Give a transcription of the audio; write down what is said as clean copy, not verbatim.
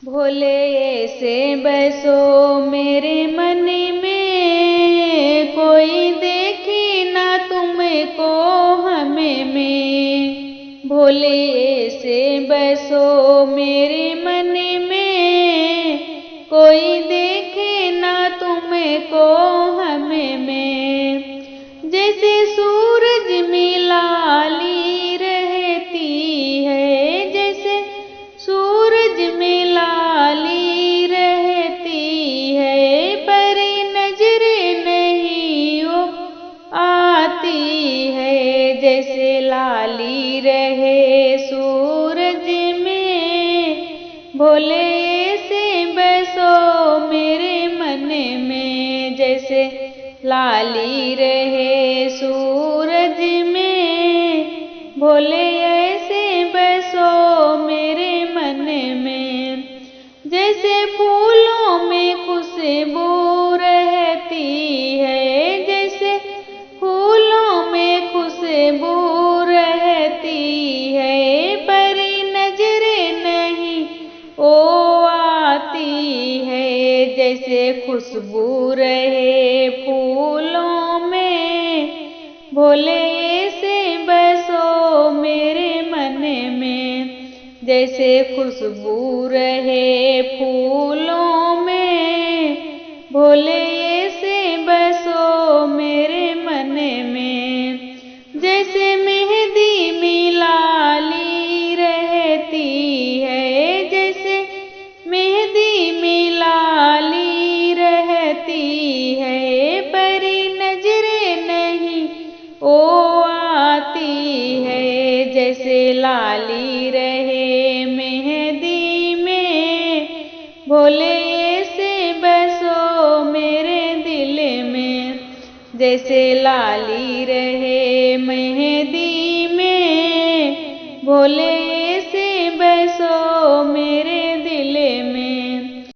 भोले ऐसे बसो मेरे मन में, कोई देखे ना तुमको हमें में। भोले ऐसे बसो मेरे मन में, कोई देखे ना तुमको हमें में। जैसे सूरज में लाली रहती है, जैसे सूरज में लाली रहती है, पर नजरें नहीं वो आती है। जैसे लाली रहे सूरज में, भोले से बसो मेरे मन में। जैसे लाली रहे सूरज में, भोले ऐसे बसो मेरे मन में। जैसे फूलों में खुशबू रहती है, जैसे फूलों में खुशबू रहती है, पर नजरें नहीं ओ आती है। जैसे खुशबू रहे फूलों में, भोले से बसो मेरे मन में। जैसे खुशबू रहे फूलों में, भोले से बसो मेरे मन में। जैसे मेहंदी में लाली रहती है, जैसे मेहंदी में लाली रहती है, पर नजरें नहीं ओ आती है। जैसे लाली रहे मेहंदी में, भोले से बसो मेरे दिल में। जैसे लाली रहे मेहंदी में, भोले से बसो मेरे